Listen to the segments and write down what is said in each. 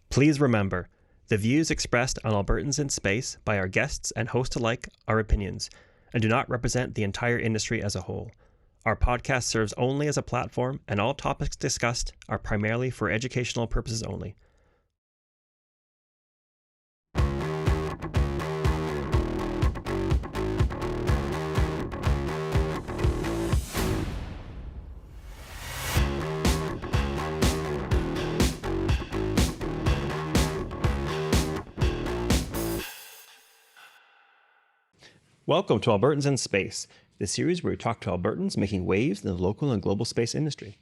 Please remember, the views expressed on Albertans in Space by our guests and hosts alike are opinions and do not represent the entire industry as a whole. Our podcast serves only as a platform, and all topics discussed are primarily for educational purposes only. Welcome to Albertans in Space, the series where we talk to Albertans making waves in the local and global space industry.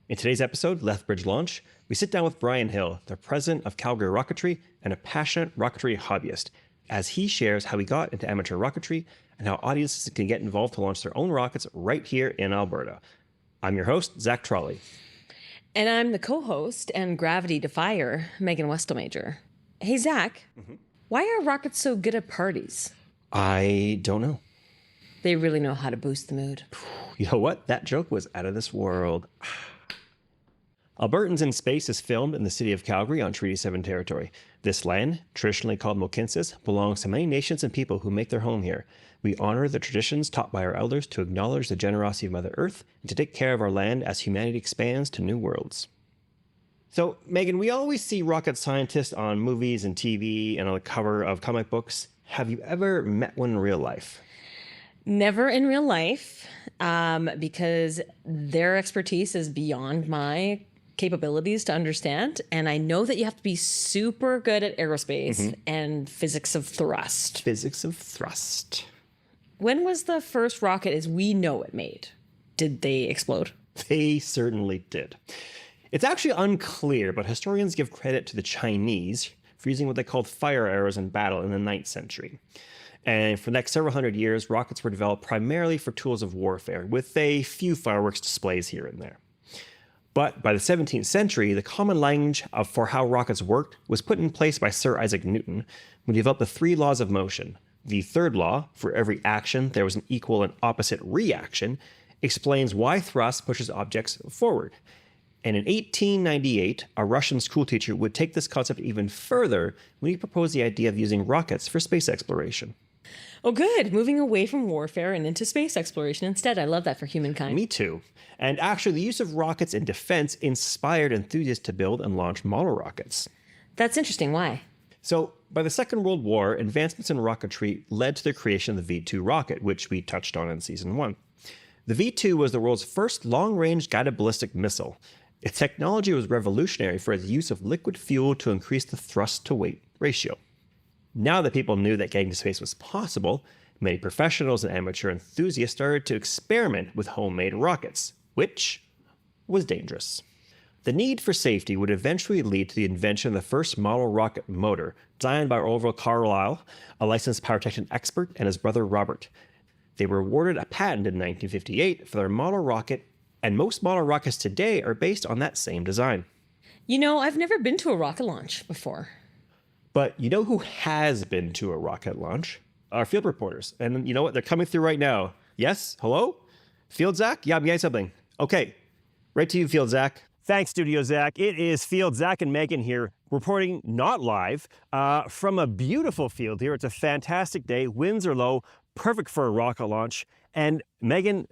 In today's episode, Lethbridge Launch, we sit down with Bryan Hill, the president of Calgary Rocketry and a passionate rocketry hobbyist, as he shares how he got into amateur rocketry and how audiences can get involved to launch their own rockets right here in Alberta. I'm your host, Zach Trolley. And I'm the co-host and gravity defier, Megan Westelmajor. Hey, Zach, why are rockets so good at parties? I don't know. They really know how to boost the mood. You know what? That joke was out of this world. Albertans in Space is filmed in the city of Calgary on Treaty 7 territory. This land, traditionally called Mohkinstsis, belongs to many nations and people who make their home here. We honor the traditions taught by our elders to acknowledge the generosity of Mother Earth and to take care of our land as humanity expands to new worlds. So, Megan, we always see rocket scientists on movies and TV and on the cover of comic books. Have you ever met one in real life? Never in real life, because their expertise is beyond my capabilities to understand. And I know that you have to be super good at aerospace and physics of thrust. Physics of thrust. When was the first rocket as we know it made? Did they explode? They certainly did. It's actually unclear, but historians give credit to the Chinese for using what they called fire arrows in battle in the 9th century. And for the next several hundred years, rockets were developed primarily for tools of warfare, with a few fireworks displays here and there. But by the 17th century, the common language for how rockets worked was put in place by Sir Isaac Newton, who developed the 3 laws of motion. The third law, for every action there was an equal and opposite reaction, explains why thrust pushes objects forward. And in 1898, a Russian schoolteacher would take this concept even further when he proposed the idea of using rockets for space exploration. Oh, good. Moving away from warfare and into space exploration instead. I love that for humankind. Me too. And actually, the use of rockets in defense inspired enthusiasts to build and launch model rockets. That's interesting. Why? So, by the Second World War, advancements in rocketry led to the creation of the V-2 rocket, which we touched on in Season 1. The V-2 was the world's first long-range guided ballistic missile. Its technology was revolutionary for its use of liquid fuel to increase the thrust-to-weight ratio. Now that people knew that getting to space was possible, many professionals and amateur enthusiasts started to experiment with homemade rockets, which was dangerous. The need for safety would eventually lead to the invention of the first model rocket motor, designed by Orville Carlisle, a licensed pyrotechnic expert, and his brother Robert. They were awarded a patent in 1958 for their model rocket, and most model rockets today are based on that same design. You know, I've never been to a rocket launch before. But you know who has been to a rocket launch? Our field reporters. And you know what? They're coming through right now. Yes? Hello? Field Zach? Yeah, I'm getting something. Okay. Right to you, Field Zach. Thanks, Studio Zach. It is Field Zach and Megan here, reporting not live from a beautiful field here. It's a fantastic day. Winds are low, perfect for a rocket launch. And Megan,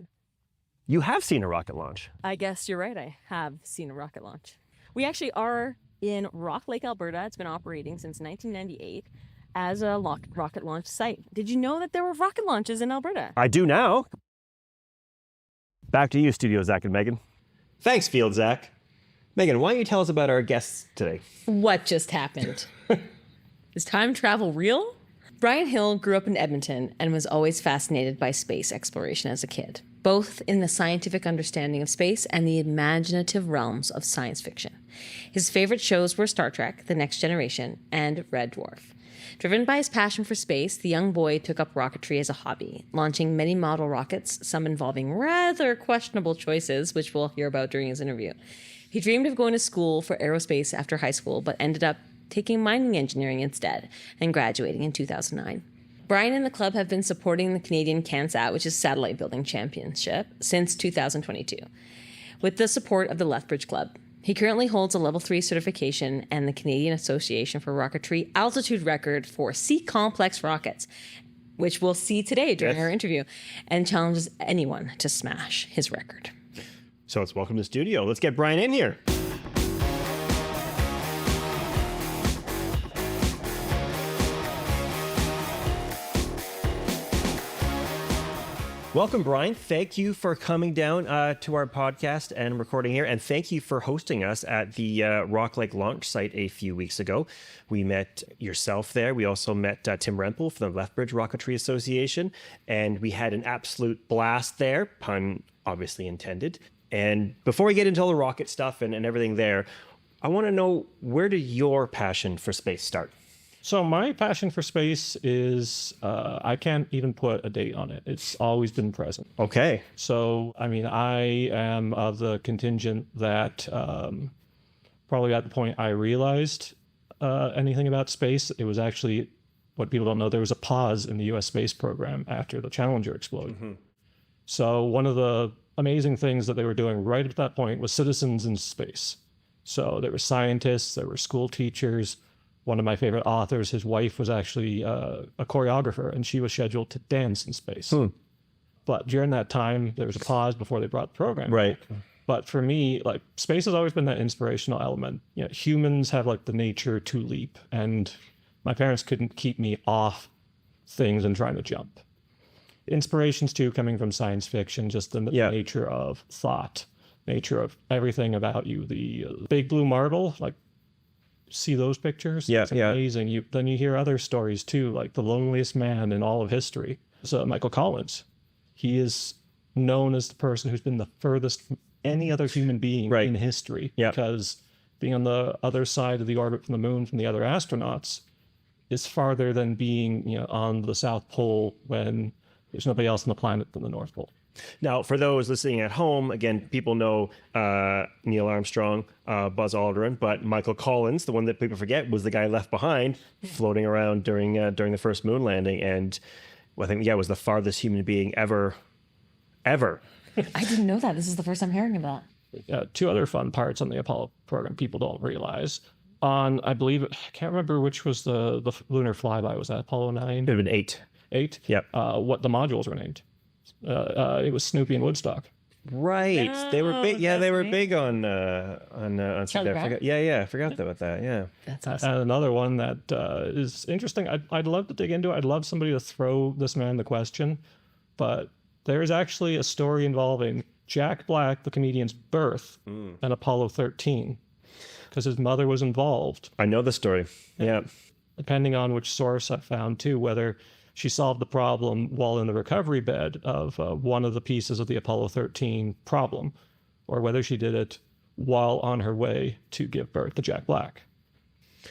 you have seen a rocket launch. I guess you're right. I have seen a rocket launch. We actually are in Rock Lake, Alberta. It's been operating since 1998 as a rocket launch site. Did you know that there were rocket launches in Alberta? I do now. Back to you, Studio Zach and Megan. Thanks, Field Zach. Megan, why don't you tell us about our guests today? What just happened? Is time travel real? Bryan Hill grew up in Edmonton and was always fascinated by space exploration as a kid, both in the scientific understanding of space and the imaginative realms of science fiction. His favorite shows were Star Trek, The Next Generation, and Red Dwarf. Driven by his passion for space, the young boy took up rocketry as a hobby, launching many model rockets, some involving rather questionable choices, which we'll hear about during his interview. He dreamed of going to school for aerospace after high school, but ended up taking mining engineering instead and graduating in 2009. Brian and the club have been supporting the Canadian CANSAT, which is Satellite Building Championship, since 2022, with the support of the Lethbridge Club. He currently holds a Level 3 certification and the Canadian Association for Rocketry altitude record for C-complex rockets, which we'll see today during our interview, and challenges anyone to smash his record. So let's welcome to the studio. Let's get Brian in here. Welcome, Brian. Thank you for coming down to our podcast and recording here. And thank you for hosting us at the Rock Lake launch site a few weeks ago. We met yourself there. We also met Tim Rempel from the Lethbridge Rocketry Association. And we had an absolute blast there, pun obviously intended. And before we get into all the rocket stuff and everything there, I want to know, where did your passion for space start? So my passion for space is, I can't even put a date on it. It's always been present. Okay. So, I mean, I am of the contingent that probably at the point I realized anything about space, it was actually, what people don't know, there was a pause in the US space program after the Challenger exploded. Mm-hmm. So one of the amazing things that they were doing right at that point was citizens in space. So there were scientists, there were school teachers. One of my favorite authors, his wife was actually a choreographer, and she was scheduled to dance in space. But during that time, there was a pause before they brought the program back. But for me, like, space has always been that inspirational element. You know, humans have like the nature to leap, and my parents couldn't keep me off things and trying to jump. Inspirations too, coming from science fiction, just the nature of thought, nature of everything about you. The big blue marble, like, see those pictures? It's amazing. Then you hear other stories too, like the loneliest man in all of history. So Michael Collins, he is known as the person who's been the furthest from any other human being in history, because being on the other side of the orbit from the moon from the other astronauts is farther than being, you know, on the South Pole when there's nobody else on the planet than the North Pole. Now, for those listening at home, again, people know Neil Armstrong, Buzz Aldrin, but Michael Collins, the one that people forget, was the guy left behind floating around during the first moon landing, and I think was the farthest human being ever. I didn't know that. This is the first I'm hearing of that. Two other fun parts on the Apollo program people don't realize. On, I believe, I can't remember which was the lunar flyby. Was that Apollo 9? It would have been 8. 8? Yep. What the modules were named. It was Snoopy and Woodstock. Right. They were big. Yeah, they were big on Charlie Brown? I forgot about that. Yeah. That's awesome. And another one that is interesting. I'd love to dig into it. I'd love somebody to throw this man the question, but there is actually a story involving Jack Black, the comedian's birth, and Apollo 13, because his mother was involved. I know the story. Yeah. Depending on which source I found too, whether she solved the problem while in the recovery bed of one of the pieces of the Apollo 13 problem, or whether she did it while on her way to give birth to Jack Black.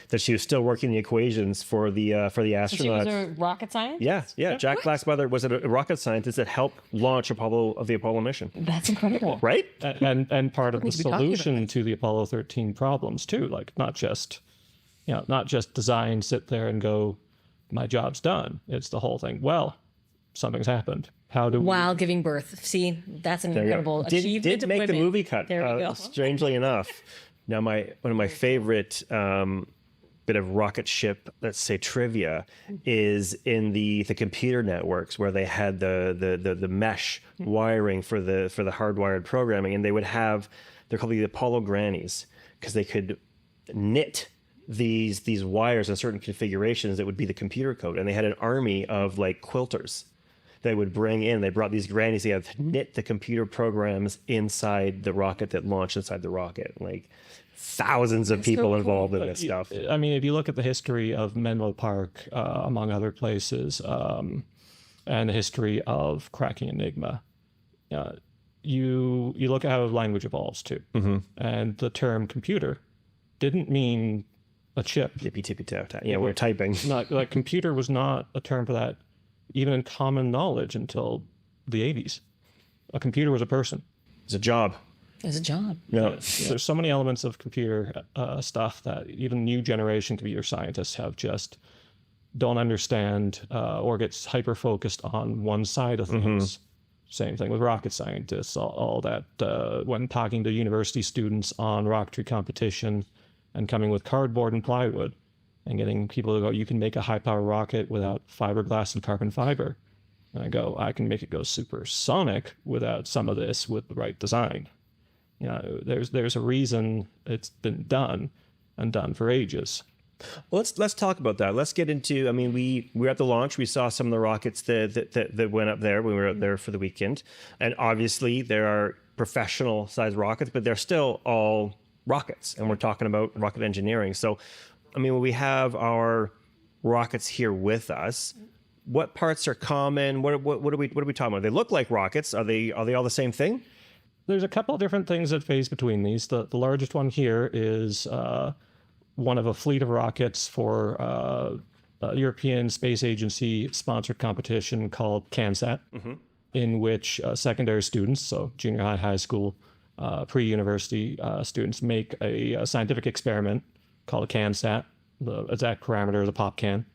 That she was still working the equations for the astronauts. So she was a rocket scientist? Yeah. Jack Black's mother was a rocket scientist that helped launch the Apollo mission. That's incredible. Right? And part of the solution to the Apollo 13 problems too, like not just design, sit there and go, my job's done. It's the whole thing. Well, something's happened. How do While giving birth. See, that's an incredible achievement. Did make the movie cut, There we go. strangely enough. Now, one of my favorite bit of rocket ship, let's say, trivia is in the computer networks, where they had the mesh wiring for the hardwired programming, and they would have, they're called the Apollo grannies, because they could knit these wires in certain configurations that would be the computer code, and they had an army of like quilters they would bring in. They brought these grannies. They had to knit the computer programs inside the rocket that launched inside the rocket. Like thousands of people involved in this stuff. I mean, if you look at the history of Menlo Park, among other places, and the history of cracking Enigma, you look at how language evolves too, and the term computer didn't mean a chip. Yippee tippy tap tap. Yeah, we're typing. Not like computer was not a term for that, even in common knowledge until the 80s. A computer was a person. It's a job. It's a job. Yeah. There's so many elements of computer stuff that even new generation computer scientists have just don't understand or gets hyper-focused on one side of things. Same thing with rocket scientists, all that. When talking to university students on rocketry competition and coming with cardboard and plywood and getting people to go, you can make a high-power rocket without fiberglass and carbon fiber. And I go, I can make it go supersonic without some of this with the right design. You know, there's a reason it's been done and done for ages. Well, let's talk about that. Let's get into. I mean, we were at the launch. We saw some of the rockets that went up there. We were up there for the weekend, and obviously there are professional sized rockets, but they're still all rockets, and we're talking about rocket engineering. So, I mean, when we have our rockets here with us, what parts are common? What are we talking about? They look like rockets. Are they all the same thing? There's a couple of different things that phase between these. The largest one here is one of a fleet of rockets for a European Space Agency sponsored competition called CANSAT, in which secondary students, so junior high school, pre-university students make a scientific experiment called a CANSAT. The exact parameter is a pop can.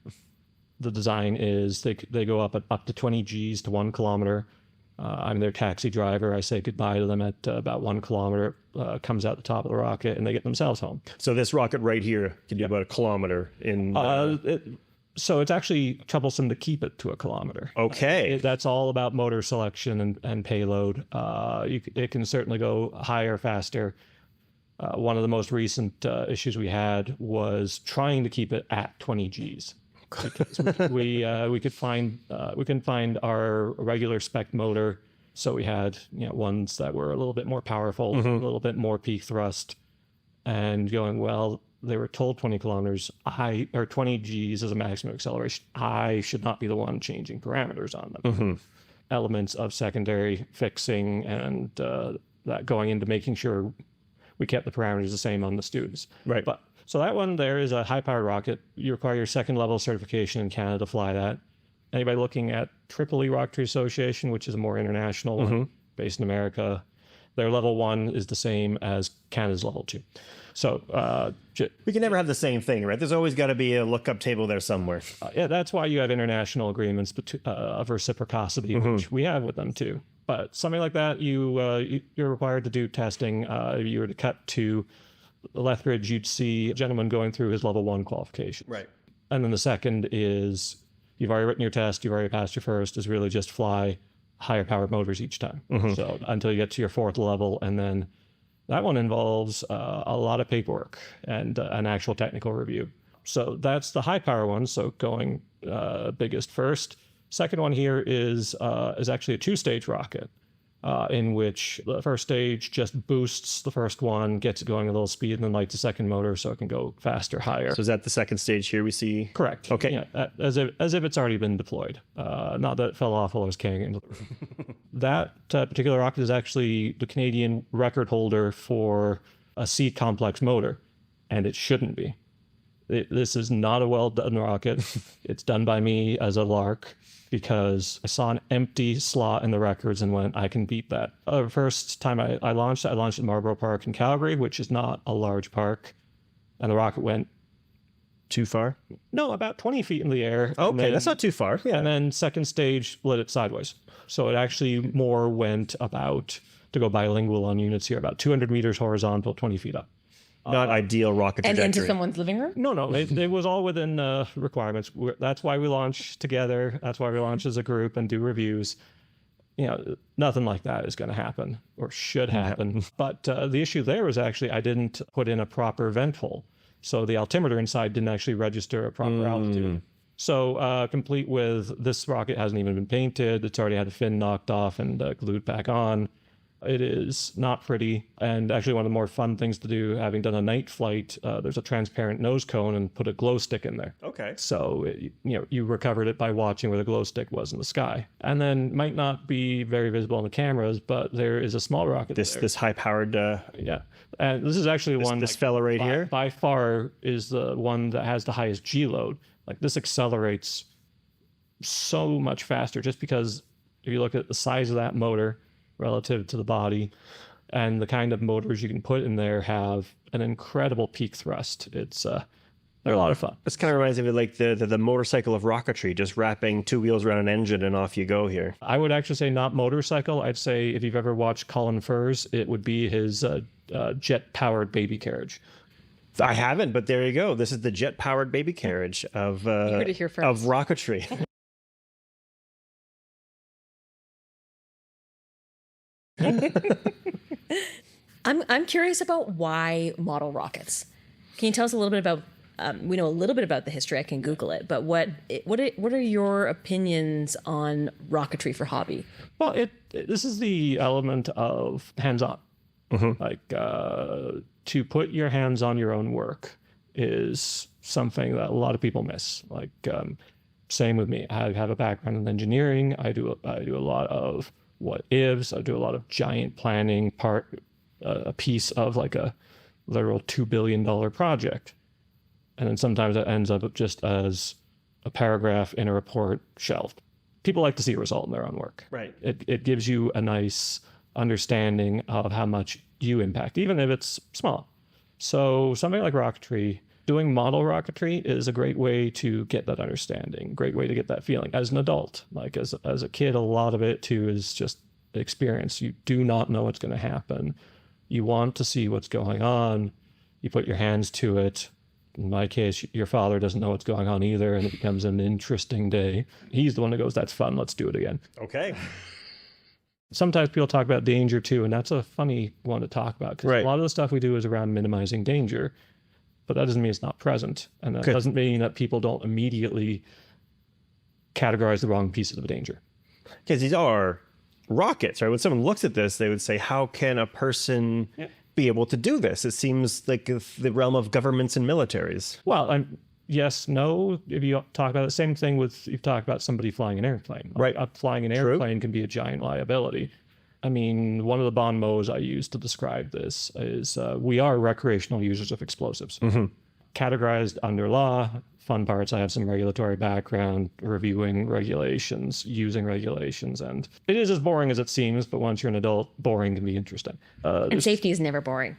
The design is they go up to 20 Gs to 1 kilometer. I'm their taxi driver. I say goodbye to them at about 1 kilometer, comes out the top of the rocket, and they get themselves home. So this rocket right here can do about a kilometer in... So it's actually troublesome to keep it to a kilometer. Okay. That's all about motor selection and payload. It can certainly go higher, faster. One of the most recent issues we had was trying to keep it at 20 Gs. we couldn't find our regular spec motor, so we had ones that were a little bit more powerful, a little bit more peak thrust, and going, well, they were told 20 kilometers, or 20 Gs as a maximum acceleration. I should not be the one changing parameters on them. Elements of secondary fixing and that going into making sure we kept the parameters the same on the students. Right. So that one there is a high-powered rocket. You require your second level certification in Canada to fly that. Anybody looking at Tripoli Rocketry Association, which is a more international one, based in America, their level 1 is the same as Canada's level 2. So we can never have the same thing, right? There's always got to be a lookup table there somewhere. Yeah, that's why you have international agreements of reciprocity, which we have with them too. But something like that, you're required to do testing. If you were to cut to Lethbridge, you'd see a gentleman going through his level 1 qualification. Right. And then the second is you've already written your test, you've already passed your first, is really just fly higher powered motors each time. So until you get to your 4th level, and then that one involves a lot of paperwork and an actual technical review. So that's the high power one. So going biggest first. Second one here is actually a 2-stage rocket. In which the first stage just boosts the first one, gets it going a little speed, and then lights the second motor so it can go faster, higher. So is that the second stage here we see? Correct. Okay. Yeah, as if it's already been deployed. Not that it fell off while I was carrying it into the room. That particular rocket is actually the Canadian record holder for a seat complex motor, and it shouldn't be. This is not a well-done rocket. It's done by me as a lark, because I saw an empty slot in the records and went, I can beat that. The first time I launched at Marlborough Park in Calgary, which is not a large park, and the rocket went too far? No, about 20 feet in the air. Okay, that's not too far. Yeah. And then second stage lit it sideways. So it actually more went about, to go bilingual on units here, about 200 meters horizontal, 20 feet up. Not ideal rocket And trajectory. into someone's living room? No, it was all within requirements. That's why we launch together. That's why we launch as a group and do reviews. Nothing like that is going to happen or should happen. But the issue there was actually I didn't put in a proper vent hole. So the altimeter inside didn't actually register a proper altitude. So complete with this rocket hasn't even been painted. It's already had the fin knocked off and glued back on. It is not pretty, and actually one of the more fun things to do, having done a night flight, there's a transparent nose cone and put a glow stick in there. Okay. So, you recovered it by watching where the glow stick was in the sky. And then might not be very visible on the cameras, but there is a small rocket there. This high-powered... Yeah. And this is actually one... This fella right here? By far is the one that has the highest G load. Like, this accelerates so much faster just because if you look at the size of that motor relative to the body and the kind of motors you can put in there have an incredible peak thrust. It's They're a lot of fun. This kind of reminds me of like the motorcycle of rocketry, just wrapping 2 wheels around an engine and off you go here. I would actually say not motorcycle. I'd say if you've ever watched Colin Furze, it would be his jet-powered baby carriage. I haven't, but there you go. This is the jet-powered baby carriage of You heard it here first. of rocketry. I'm curious about why model rockets. Can you tell us a little bit about? We know a little bit about the history. I can Google it, but what are your opinions on rocketry for hobby? Well, this is the element of hands-on. Like to put your hands on your own work is something that a lot of people miss. Like same with me. I have a background in engineering. I do a lot of what ifs. I do a lot of giant planning, a piece of like a literal $2 billion project. And then sometimes it ends up just as a paragraph in a report shelved. People like to see a result in their own work. Right. It gives you a nice understanding of how much you impact, even if it's small. So something like rocketry, doing model rocketry is a great way to get that understanding, great way to get that feeling. As an adult, like as a kid, a lot of it too is just experience. You do not know what's going to happen. You want to see what's going on. You put your hands to it. In my case, your father doesn't know what's going on either, and it becomes an interesting day. He's the one that goes, "That's fun, let's do it again." Okay. Sometimes people talk about danger too, and that's a funny one to talk about because Right. a lot of the stuff we do is around minimizing danger, but that doesn't mean it's not present, and that Good. doesn't mean that people don't immediately categorize the wrong pieces of danger. Because these are rockets, right? When someone looks at this, they would say, how can a person be able to do this? It seems like the realm of governments and militaries. Well, yes, no. If you talk about the same thing with, you've talked about somebody flying an airplane. Right. Flying an airplane can be a giant liability. I mean, one of the bon mots I use to describe this is we are recreational users of explosives. Categorized under law. Fun parts, I have some regulatory background, reviewing regulations, using regulations, and it is as boring as it seems, but once you're an adult, boring can be interesting. And safety is never boring.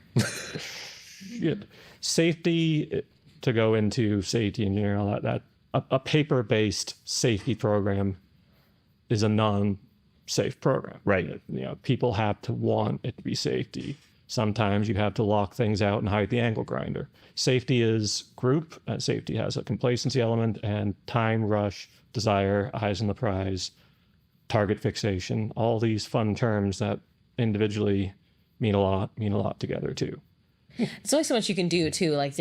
Safety, to go into safety engineering, all that a paper-based safety program is a non-safe program. Right. People have to want it to be safety. Sometimes you have to lock things out and hide the angle grinder. Safety is group. Safety has a complacency element and time, rush, desire, eyes on the prize, target fixation, all these fun terms that individually mean a lot together too. There's only so much you can do too. Like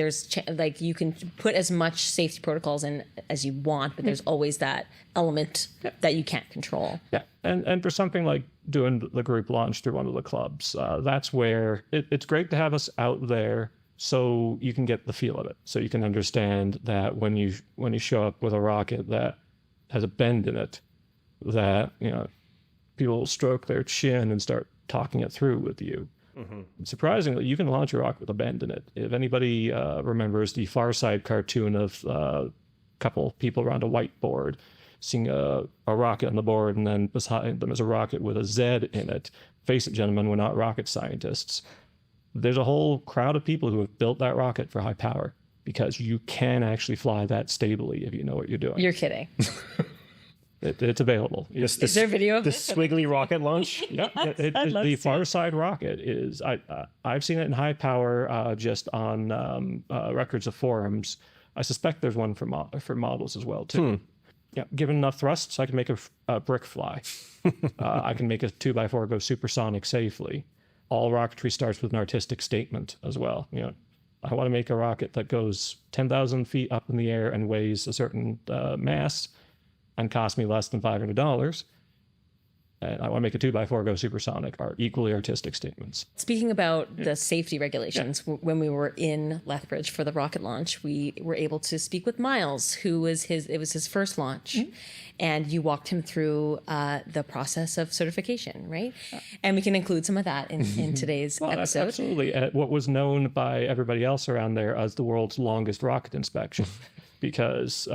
like you can put as much safety protocols in as you want, but there's always that element that you can't control. Yeah, and for something like doing the group launch through one of the clubs, that's where it's great to have us out there so you can get the feel of it, so you can understand that when you show up with a rocket that has a bend in it, that people will stroke their chin and start talking it through with you. Surprisingly, you can launch a rocket with a bend in it. If anybody remembers the Far Side cartoon of a couple people around a whiteboard, seeing a rocket on the board, and then beside them is a rocket with a Z in it. Face it, gentlemen, we're not rocket scientists. There's a whole crowd of people who have built that rocket for high power because you can actually fly that stably if you know what you're doing. You're kidding. It's available. Is there video of the it? squiggly rocket launch? Yeah, I'd love the to see Far it. Side rocket is. I've seen it in high power, just on records of forums. I suspect there's one for models as well too. Yeah, given enough thrusts, I can make a brick fly. I can make a 2x4 go supersonic safely. All rocketry starts with an artistic statement as well. I want to make a rocket that goes 10,000 feet up in the air and weighs a certain mass and cost me less than $500. And I want to make a 2x4 go supersonic are equally artistic statements. Speaking about the safety regulations, when we were in Lethbridge for the rocket launch, we were able to speak with Miles, it was his first launch. And you walked him through the process of certification, right? And we can include some of that in today's That's episode. absolutely what was known by everybody else around there as the world's longest rocket inspection. Because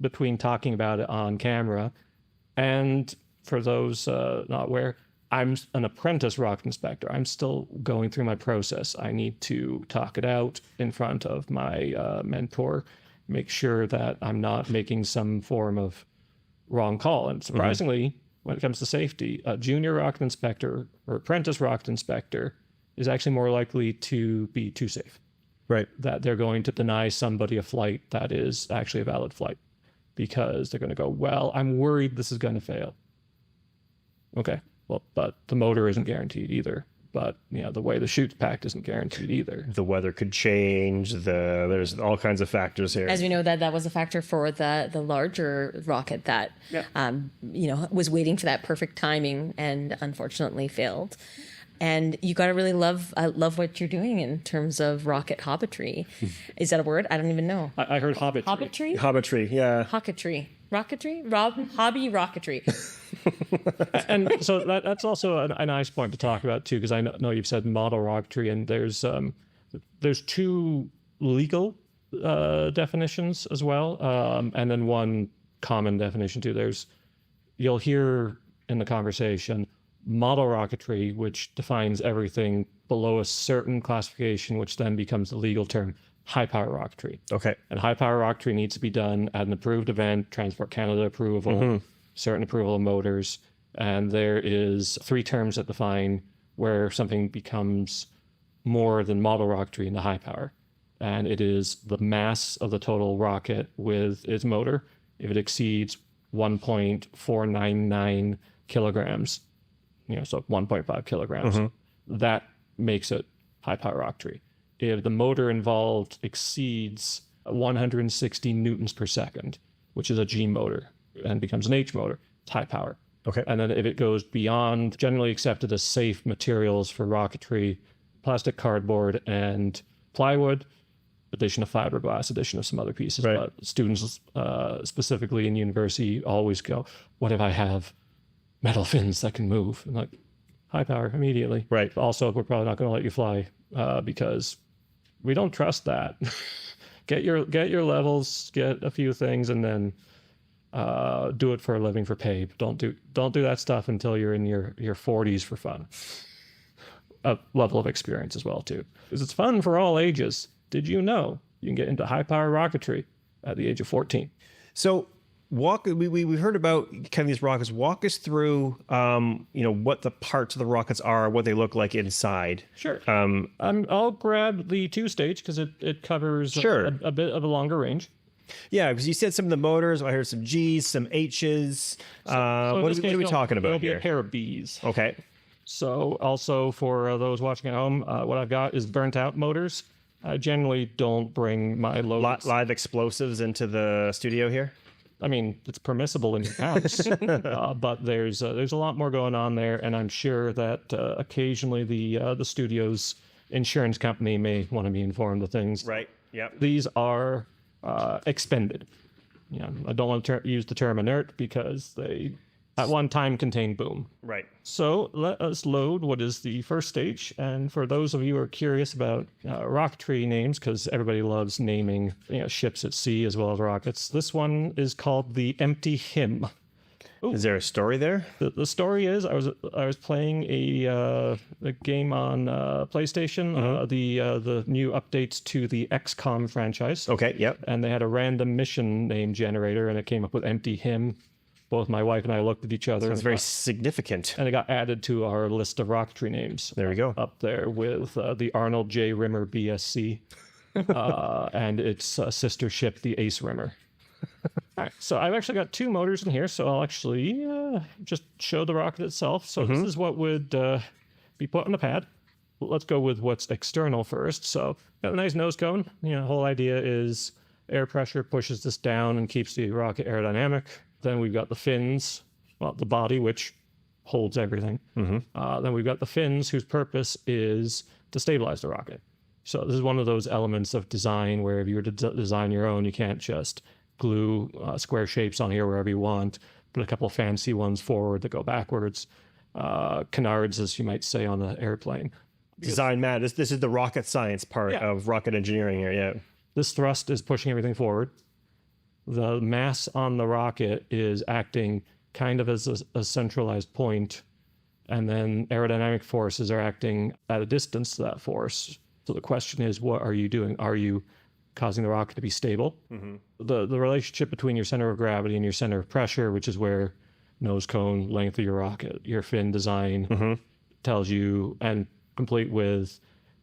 between talking about it on camera and for those not aware, I'm an apprentice rocket inspector. I'm still going through my process. I need to talk it out in front of my mentor, make sure that I'm not making some form of wrong call. And surprisingly, when it comes to safety, a junior rocket inspector or apprentice rocket inspector is actually more likely to be too safe. Right. That they're going to deny somebody a flight that is actually a valid flight because they're going to go, well, I'm worried this is going to fail. Okay. Well, but the motor isn't guaranteed either. But, the way the chute's packed isn't guaranteed either. The weather could change. There's all kinds of factors here. As we know, that was a factor for the larger rocket that, was waiting for that perfect timing and unfortunately failed. And you got to really love what you're doing in terms of rocket hobbitry. Is that a word? I don't even know. I heard hobbitry. Hobbitry? Hobbitry, yeah. Rocketry. Hobby rocketry. And so that's also a nice point to talk about too, because I know you've said model rocketry, and there's two legal definitions as well, and then one common definition too. You'll hear in the conversation model rocketry, which defines everything below a certain classification, which then becomes the legal term high power rocketry. Okay. And high power rocketry needs to be done at an approved event, Transport Canada approval, certain approval of motors. And there is 3 terms that define where something becomes more than model rocketry in the high power. And it is the mass of the total rocket with its motor. If it exceeds 1.499 kilograms, so 1.5 kilograms, that makes it high power rocketry. If the motor involved exceeds 160 newtons per second, which is a G motor, and becomes an H motor, it's high power. Okay. And then if it goes beyond generally accepted as safe materials for rocketry, plastic, cardboard, and plywood, addition of fiberglass, addition of some other pieces. Right. But students, specifically in university, always go, what if I have metal fins that can move? And like, high power immediately. Right. Also, we're probably not going to let you fly because we don't trust that. Get your levels, get a few things, and then do it for a living for pay. Don't do that stuff until you're in your 40s for fun. A level of experience as well too, because it's fun for all ages. Did you know you can get into high power rocketry at the age of 14? So we heard about kind of these rockets. Walk us through what the parts of the rockets are, what they look like inside. Sure. I'll grab the 2-stage because it covers a bit of a longer range. Yeah, because you said some of the motors. I heard some G's, some H's. What are we talking about There'll here? be a pair of B's. Okay. So also for those watching at home, what I've got is burnt out motors. I generally don't bring my loads. Live explosives into the studio here? I mean, it's permissible in your house, but there's a lot more going on there, and I'm sure that occasionally the studio's insurance company may want to be informed of things. Right. Yeah. These are expended. I don't want to use the term inert because they at one time contained boom. Right. So let us load what is the first stage. And for those of you who are curious about rocketry names, because everybody loves naming ships at sea as well as rockets, this one is called the Empty Hymn. Ooh. Is there a story there? The story is I was playing a game on PlayStation, the new updates to the XCOM franchise. Okay. Yep. And they had a random mission name generator, and it came up with Empty Hymn. Both my wife and I looked at each other. So it's very significant. And it got added to our list of rocketry names. There we go. Up there with the Arnold J. Rimmer BSC and its sister ship, the Ace Rimmer. All right, so I've actually got 2 motors in here, so I'll actually just show the rocket itself. So this is what would be put on the pad. Let's go with what's external first. So got a nice nose cone. The whole idea is air pressure pushes this down and keeps the rocket aerodynamic. Then we've got the fins, the body, which holds everything. Then we've got the fins, whose purpose is to stabilize the rocket. So this is one of those elements of design where if you were to design your own, you can't just glue square shapes on here wherever you want, put a couple of fancy ones forward that go backwards. Canards, as you might say, on the airplane. Design mad. This is the rocket science part of rocket engineering here, yeah. This thrust is pushing everything forward. The mass on the rocket is acting kind of as a centralized point and then aerodynamic forces are acting at a distance to that force. So the question is, what are you doing? Are you causing the rocket to be stable? The relationship between your center of gravity and your center of pressure, which is where nose cone, length of your rocket, your fin design tells you, and complete with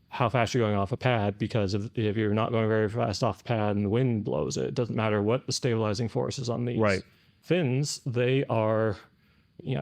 how fast you're going off a pad, because if you're not going very fast off the pad and the wind blows it doesn't matter what the stabilizing force is on these fins, they are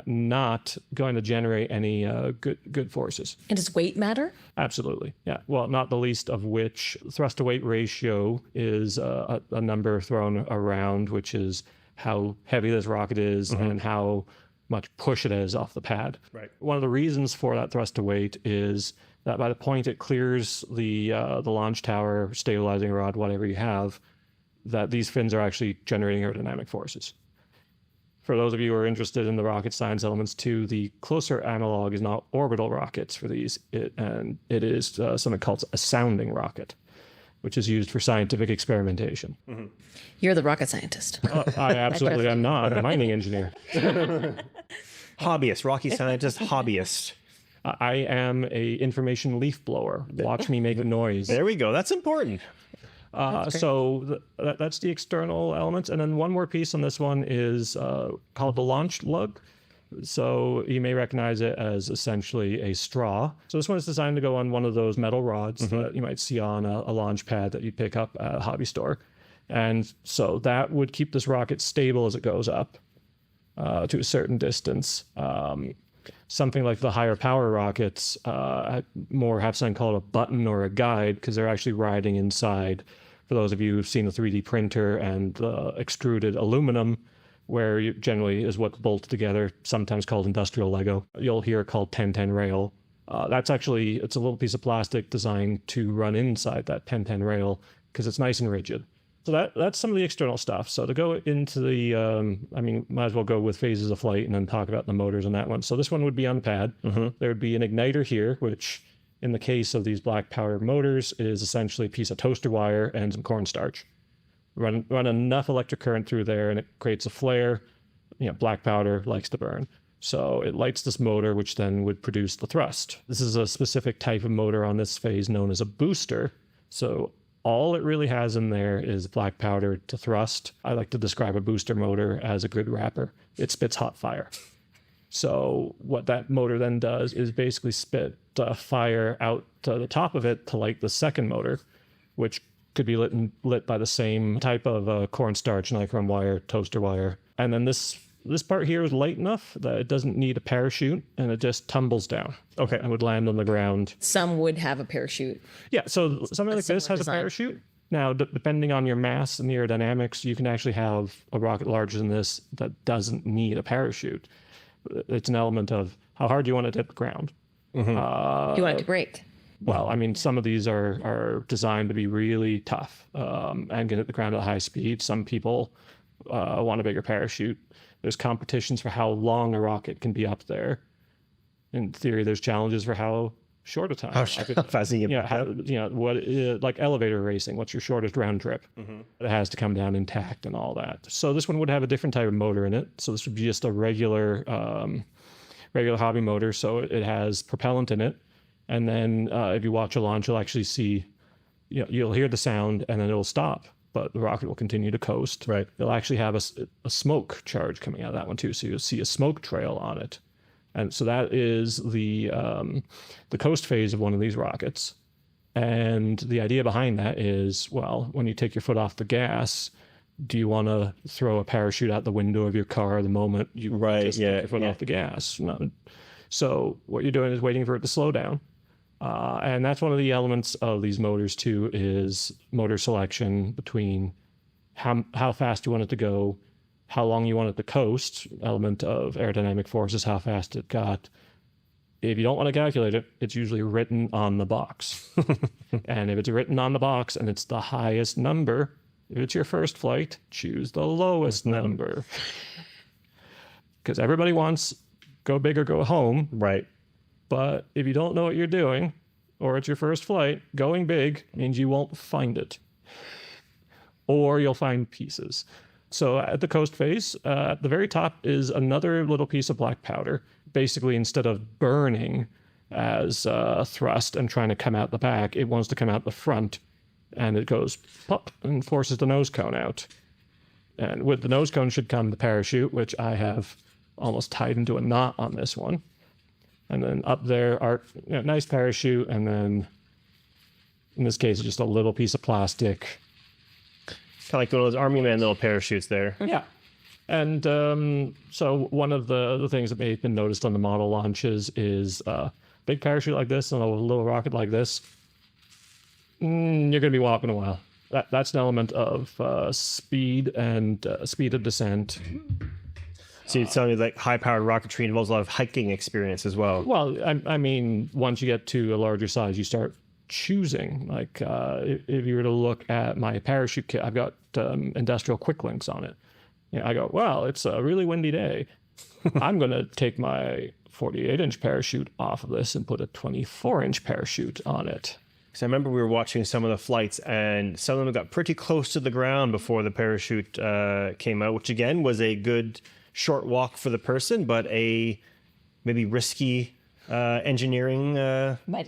not going to generate any good forces. And does weight matter? Absolutely. Yeah. Well, not the least of which thrust to weight ratio is a number thrown around, which is how heavy this rocket is and how much push it is off the pad. Right. One of the reasons for that thrust to weight is that by the point it clears the launch tower, stabilizing rod, whatever you have, that these fins are actually generating aerodynamic forces. For those of you who are interested in the rocket science elements too, the closer analog is not orbital rockets for these, and it is something called a sounding rocket, which is used for scientific experimentation. You're the rocket scientist. I absolutely am not. I'm a mining engineer. Hobbyist, rocky scientist, hobbyist. I am a information leaf blower. Watch me make a noise. There we go. That's important. So that's the external elements. And then one more piece on this one is called the launch lug. So you may recognize it as essentially a straw. So this one is designed to go on one of those metal rods that you might see on a launch pad that you pick up at a hobby store. And so that would keep this rocket stable as it goes up to a certain distance. Something like the higher power rockets more have something called a button or a guide, because they're actually riding inside. For those of you who've seen the 3D printer and extruded aluminum, where you generally is what's bolted together, sometimes called industrial Lego. You'll hear it called 1010 rail. That's actually, it's a little piece of plastic designed to run inside that 1010 rail because it's nice and rigid. So that's some of the external stuff. So to go into the, might as well go with phases of flight and then talk about the motors on that one. So this one would be on the pad. There would be an igniter here, which in the case of these black powder motors is essentially a piece of toaster wire and some cornstarch. Run enough electric current through there and it creates a flare. Black powder likes to burn. So it lights this motor, which then would produce the thrust. This is a specific type of motor on this phase known as a booster. So all it really has in there is black powder to thrust. I like to describe a booster motor as a good rapper. It spits hot fire. So what that motor then does is basically spit fire out to the top of it to light the second motor, which could be lit by the same type of cornstarch, nichrome wire, toaster wire. And then this part here is light enough that it doesn't need a parachute, and it just tumbles down. Okay. And would land on the ground. Some would have a parachute. Yeah, so something like this has design. a parachute. Now, depending on your mass and the aerodynamics, you can actually have a rocket larger than this that doesn't need a parachute. It's an element of how hard you want it to hit the ground. You want it to break. Well, some of these are designed to be really tough and get at the ground at high speed. Some people want a bigger parachute. There's competitions for how long a rocket can be up there. In theory, there's challenges for how short a time. How fast you get like elevator racing. What's your shortest round trip? It has to come down intact and all that. So this one would have a different type of motor in it. So this would be just a regular hobby motor. So it has propellant in it. And then if you watch a launch, you'll actually see, you'll hear the sound and then it'll stop, but the rocket will continue to coast. Right. It'll actually have a smoke charge coming out of that one too. So you'll see a smoke trail on it. And so that is the coast phase of one of these rockets. And the idea behind that is, well, when you take your foot off the gas, do you want to throw a parachute out the window of your car the moment you take your foot off the gas? No. So what you're doing is waiting for it to slow down. And that's one of the elements of these motors too, is motor selection between how fast you want it to go, how long you want it to coast, element of aerodynamic forces, how fast it got. If you don't want to calculate it, it's usually written on the box. And if it's written on the box and it's the highest number, if it's your first flight, choose the lowest number. Because everybody wants go big or go home. Right. But if you don't know what you're doing, or it's your first flight, going big means you won't find it. Or you'll find pieces. So at the coast face, at the very top is another little piece of black powder. Basically, instead of burning as thrust and trying to come out the back, it wants to come out the front, and it goes pop and forces the nose cone out. And with the nose cone should come the parachute, which I have almost tied into a knot on this one. And then up there are nice parachute, and then in this case, just a little piece of plastic. Kind of like one of those Army Man little parachutes there. Yeah. And so one of the things that may have been noticed on the model launches is a big parachute like this and a little rocket like this. You're going to be walking a while. That's an element of speed and speed of descent. So you're telling me like high-powered rocketry involves a lot of hiking experience as well. Well, I mean, once you get to a larger size, you start choosing. Like if you were to look at my parachute kit, I've got industrial quick links on it. I go, well, it's a really windy day. I'm going to take my 48-inch parachute off of this and put a 24-inch parachute on it. Because I remember we were watching some of the flights, and some of them got pretty close to the ground before the parachute came out, which again was a good short walk for the person, but a maybe risky engineering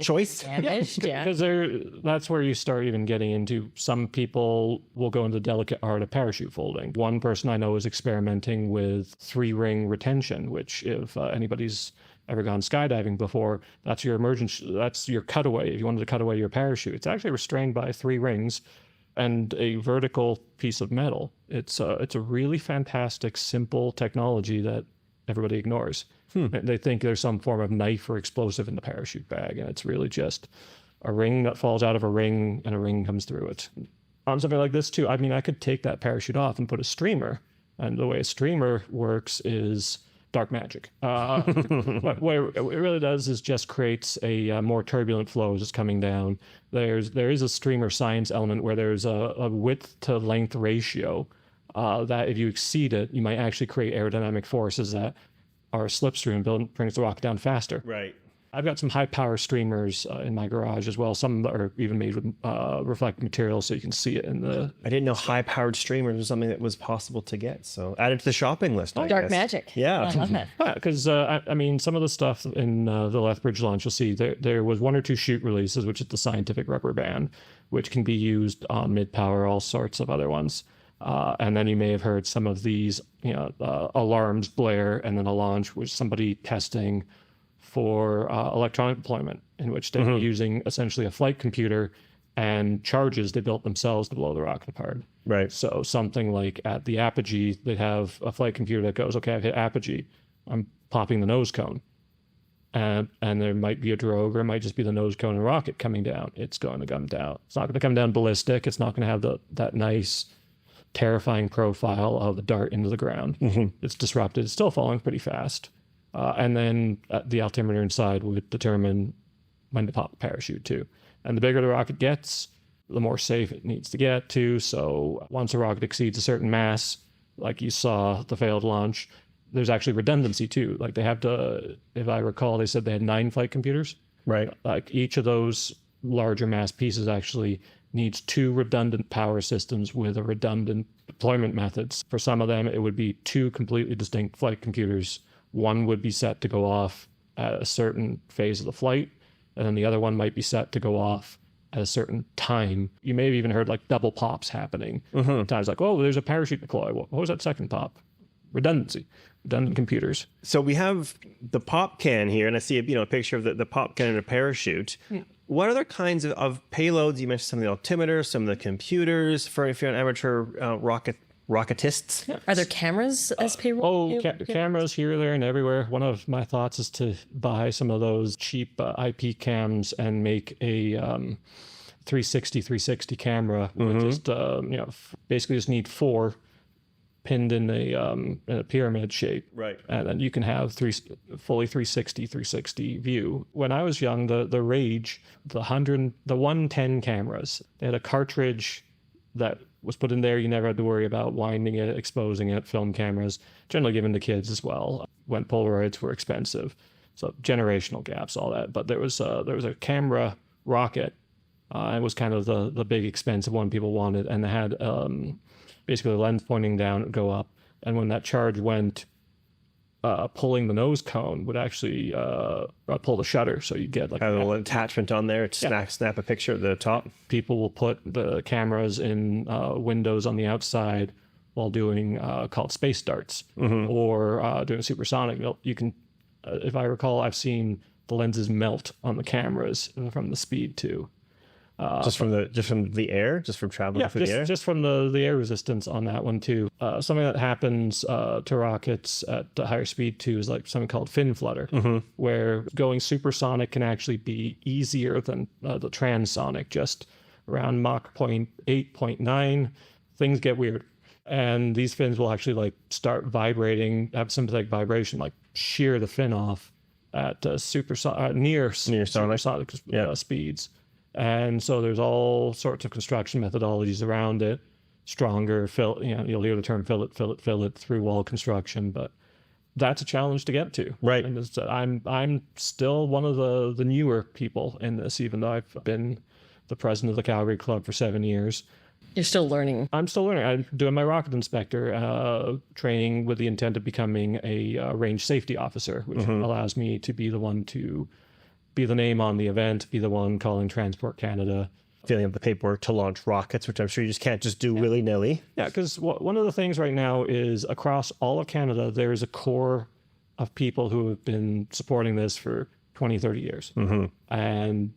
choice. Damaged, yeah. Because that's where you start even getting into, some people will go into the delicate art of parachute folding. One person I know is experimenting with 3-ring retention, which if anybody's ever gone skydiving before, that's your that's your cutaway. If you wanted to cut away your parachute, it's actually restrained by 3 rings and a vertical piece of metal. It's a really fantastic, simple technology that everybody ignores. They think there's some form of knife or explosive in the parachute bag, and it's really just a ring that falls out of a ring and a ring comes through it. On something like this too, I mean, I could take that parachute off and put a streamer, and the way a streamer works is dark magic. What it really does is just creates a more turbulent flow as it's coming down. There is a streamer science element where there's a width to length ratio that if you exceed it, you might actually create aerodynamic forces that are a slipstream and brings the rocket down faster. Right. I've got some high power streamers in my garage as well. Some that are even made with reflective material, so you can see it in the. I didn't know high-powered streamers was something that was possible to get, so add it to the shopping list. I Dark guess. magic. Yeah. I love that. Because I mean, some of the stuff in the Lethbridge launch, you'll see there was 1 or 2 shoot releases, which is the scientific rubber band, which can be used on mid-power, all sorts of other ones. And then you may have heard some of these, alarms blare, and then a launch was somebody testing for electronic deployment, in which they were using essentially a flight computer and charges they built themselves to blow the rocket apart. Right. So something like at the apogee, they have a flight computer that goes, okay, I've hit apogee, I'm popping the nose cone. And there might be a drogue, or it might just be the nose cone and rocket coming down. It's going to come down. It's not going to come down ballistic. It's not going to have that nice, terrifying profile of the dart into the ground. It's disrupted. It's still falling pretty fast. And then the altimeter inside would determine when to pop the parachute too. And the bigger the rocket gets, the more safe it needs to get to. So once a rocket exceeds a certain mass, like you saw the failed launch, there's actually redundancy too. Like they have to, if I recall, they said they had 9 flight computers. Right. Like each of those larger mass pieces actually needs 2 redundant power systems with a redundant deployment methods. For some of them, it would be 2 completely distinct flight computers. One would be set to go off at a certain phase of the flight, and then the other one might be set to go off at a certain time. You may have even heard like double pops happening. Times like, oh, there's a parachute deploy. What was that second pop? Redundancy. Redundant computers. So we have the pop can here, and I see a picture of the pop can and a parachute. What other kinds of payloads? You mentioned some of the altimeter, some of the computers for if you're an amateur rocketists. Are there cameras as payroll? Cameras here, there, and everywhere. One of my thoughts is to buy some of those cheap IP cams and make a 360 camera. With just basically just need 4 pinned in a pyramid shape. Right. And then you can have fully 360 view. When I was young, the rage, the 110 cameras, they had a cartridge that was put in there. You never had to worry about winding it, exposing it. Film cameras, generally given to kids as well, when Polaroids were expensive. So generational gaps, all that. But there was a camera rocket. It was kind of the big expensive one people wanted, and they had basically the lens pointing down would go up. And when that charge went, pulling the nose cone would actually pull the shutter. So you get like a little attachment on there to snap a picture at the top. People will put the cameras in windows on the outside while doing called space darts or doing supersonic. You can, if I recall, I've seen the lenses melt on the cameras from the speed too. Just from the air, just from traveling through the air. Just from the air resistance on that one too. Something that happens to rockets at a higher speed too is like something called fin flutter, where going supersonic can actually be easier than the transonic. Just around Mach 0.8, 0.9, things get weird, and these fins will actually like start vibrating, have sympathetic vibration, like shear the fin off at near supersonic speeds. And so there's all sorts of construction methodologies around it. Stronger, you'll hear the term fillet through wall construction, but that's a challenge to get to. Right. And I'm still one of the newer people in this, even though I've been the president of the Calgary Club for 7 years. You're still learning. I'm still learning. I'm doing my rocket inspector training with the intent of becoming a range safety officer, which allows me to be the one to be the name on the event, be the one calling Transport Canada. Filling up the paperwork to launch rockets, which I'm sure you just can't just do willy-nilly. Yeah, because one of the things right now is across all of Canada, there's a core of people who have been supporting this for 20, 30 years. And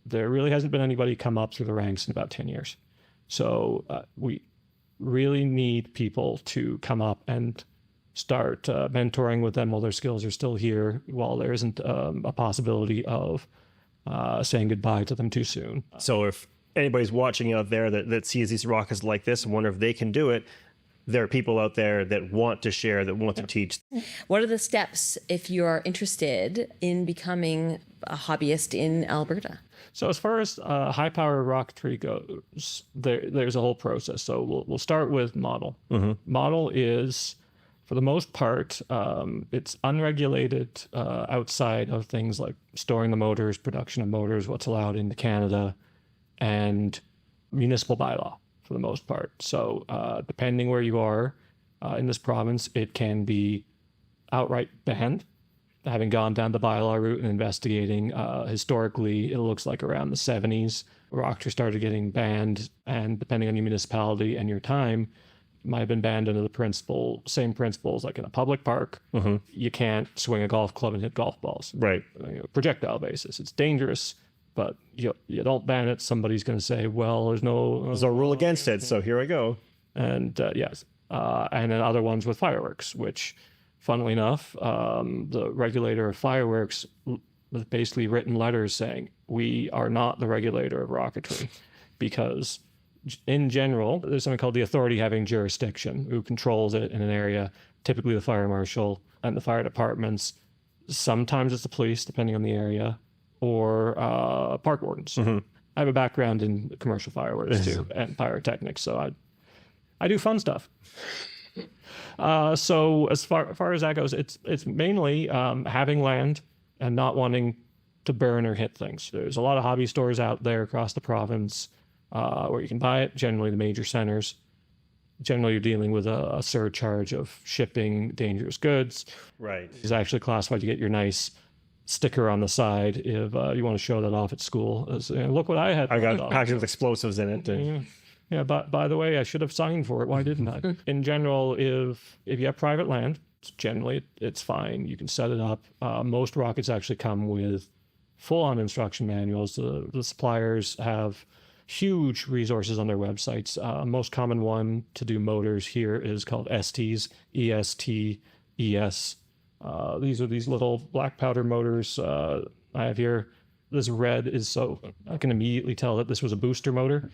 there really hasn't been anybody come up through the ranks in about 10 years. So we really need people to come up and start mentoring with them while their skills are still here, while there isn't a possibility of saying goodbye to them too soon. So if anybody's watching out there that sees these rockets like this and wonder if they can do it, there are people out there that want to share, that want to teach. What are the steps if you are interested in becoming a hobbyist in Alberta? So as far as high-power rocketry goes, there's a whole process. So we'll start with model. Model is, for the most part, it's unregulated outside of things like storing the motors, production of motors, what's allowed into Canada, and municipal bylaw for the most part. So depending where you are in this province, it can be outright banned. Having gone down the bylaw route and investigating, historically, it looks like around the 70s, rocketry started getting banned, and depending on your municipality and your time, might have been banned under the same principles like in a public park. You can't swing a golf club and hit golf balls. Right. Projectile basis. It's dangerous, but you don't ban it. Somebody's going to say, well, there's no rule against it, so here I go. And yes. And then other ones with fireworks, which, funnily enough, the regulator of fireworks has basically written letters saying, we are not the regulator of rocketry, because in general, there's something called the authority having jurisdiction, who controls it in an area, typically the fire marshal and the fire departments. Sometimes it's the police, depending on the area, or park wardens. I have a background in commercial fireworks too, and pyrotechnics, so I do fun stuff. So as far as that goes, it's mainly having land and not wanting to burn or hit things. There's a lot of hobby stores out there across the province where you can buy it, generally the major centers. Generally, you're dealing with a surcharge of shipping dangerous goods. Right. It's actually classified to get your nice sticker on the side if you want to show that off at school. Look what I had. I got packaged with explosives in it. Yeah, but by the way, I should have signed for it. Why didn't I? In general, if you have private land, generally it's fine. You can set it up. Most rockets actually come with full-on instruction manuals. The suppliers have huge resources on their websites. Most common one to do motors here is called STs, ESTES. These are these little black powder motors I have here. This red is so I can immediately tell that this was a booster motor.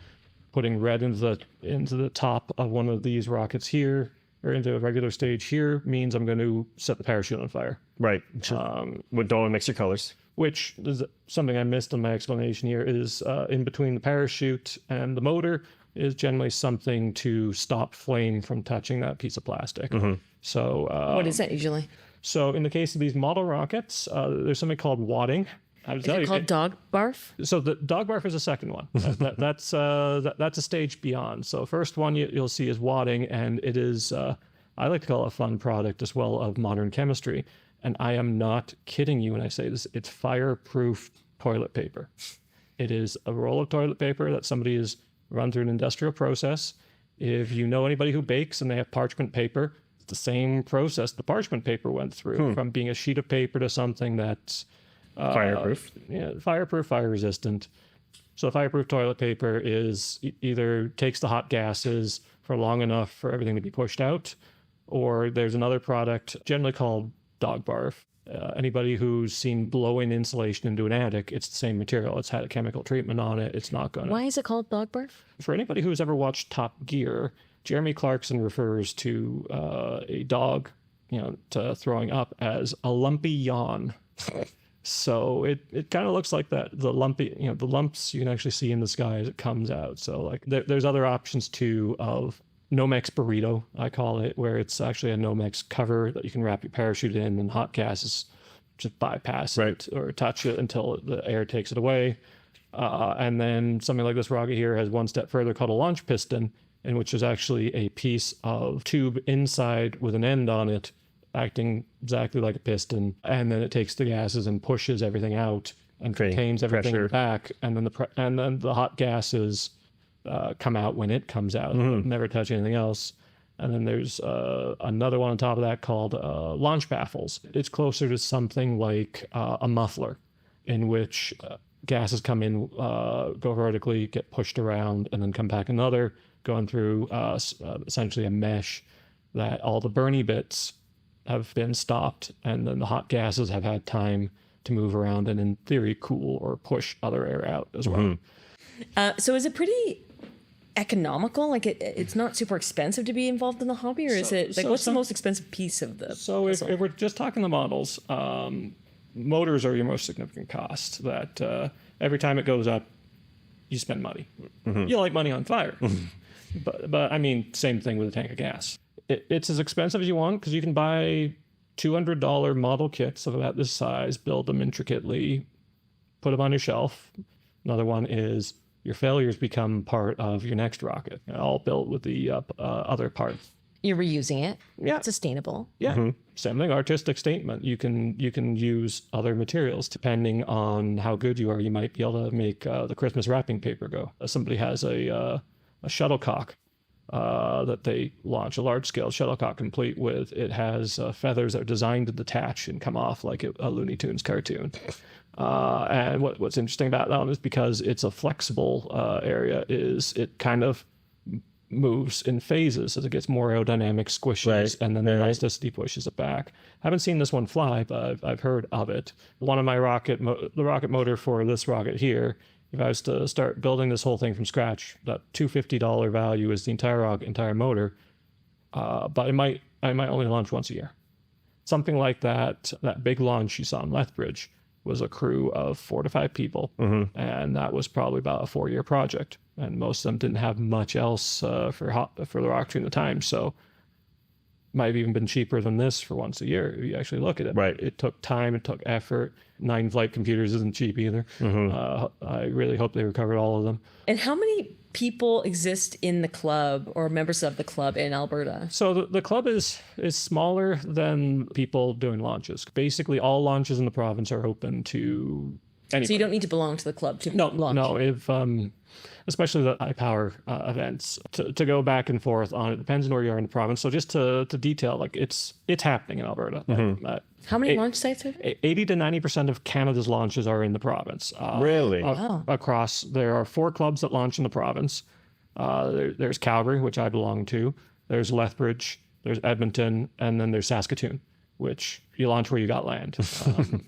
Putting red into the top of one of these rockets here, or into a regular stage here, means I'm going to set the parachute on fire. Right. Don't want to mix your colors. Which is something I missed in my explanation here, is in between the parachute and the motor is generally something to stop flame from touching that piece of plastic. So what is that usually? So in the case of these model rockets, there's something called wadding. I Is it called dog barf? So the dog barf is the second one. That's a stage beyond. So first one you'll see is wadding, and it is I like to call it a fun product as well of modern chemistry. And I am not kidding you when I say this. It's fireproof toilet paper. It is a roll of toilet paper that somebody has run through an industrial process. If you know anybody who bakes and they have parchment paper, it's the same process the parchment paper went through, from being a sheet of paper to something that's Fireproof. Fireproof, fire resistant. So fireproof toilet paper is either takes the hot gases for long enough for everything to be pushed out, or there's another product generally called dog barf. Anybody who's seen blowing insulation into an attic, it's the same material. It's had a chemical treatment on it. It's not going to... Why is it called dog barf? For anybody who's ever watched Top Gear, Jeremy Clarkson refers to a dog, to throwing up as a lumpy yawn. So it kind of looks like that. The lumpy, the lumps you can actually see in the sky as it comes out. So like there's other options too of Nomex burrito, I call it, where it's actually a Nomex cover that you can wrap your parachute in, and hot gases just bypass it or touch it until the air takes it away. And then something like this rocket here has one step further called a launch piston, in which is actually a piece of tube inside with an end on it, acting exactly like a piston. And then it takes the gases and pushes everything out and contains everything back. And then the hot gases come out when it comes out, never touch anything else. And then there's another one on top of that called launch baffles. It's closer to something like a muffler, in which gases come in, go vertically, get pushed around, and then come back another, going through essentially a mesh that all the burny bits have been stopped, and then the hot gases have had time to move around and in theory cool or push other air out as well. So is it pretty economical? Like it's not super expensive to be involved in the hobby, or is it like what's the most expensive piece of the if we're just talking the models, motors are your most significant cost. That every time it goes up, you spend money. You light money on fire. But I mean, same thing with a tank of gas. It's as expensive as you want, because you can buy $200 model kits of about this size, build them intricately, put them on your shelf. Another one is your failures become part of your next rocket, all built with the other parts. You're reusing it. Yeah. It's sustainable. Yeah. Same thing, artistic statement. You can use other materials depending on how good you are. You might be able to make the Christmas wrapping paper go. Somebody has a shuttlecock that they launch, a large-scale shuttlecock complete with. It has feathers that are designed to detach and come off like a Looney Tunes cartoon. And what's interesting about that one is because it's a flexible area, is it kind of moves in phases as it gets more aerodynamic squishes, and then the elasticity pushes it back. Haven't seen this one fly, but I've heard of it. One of my the rocket motor for this rocket here, if I was to start building this whole thing from scratch, that $250 value is the entire motor, but I might only launch once a year. Something like that big launch you saw in Lethbridge was a crew of 4 to 5 people, and that was probably about a 4-year project. And most of them didn't have much else for the rocketry in the time, so might have even been cheaper than this for once a year if you actually look at it. Right. It took time, it took effort. 9 flight computers isn't cheap either. I really hope they recovered all of them. And how many people exist in the club or members of the club in Alberta? So the club is smaller than people doing launches. Basically, all launches in the province are open to anybody. So you don't need to belong to the club to launch? No. If especially the high power events, to go back and forth on it depends on where you are in the province. So just to detail, like it's happening in Alberta. How many launch sites are there? 80 to 90% of Canada's launches are in the province. Really? Across, there are 4 clubs that launch in the province. There's Calgary, which I belong to. There's Lethbridge. There's Edmonton, and then there's Saskatoon, which you launch where you got land.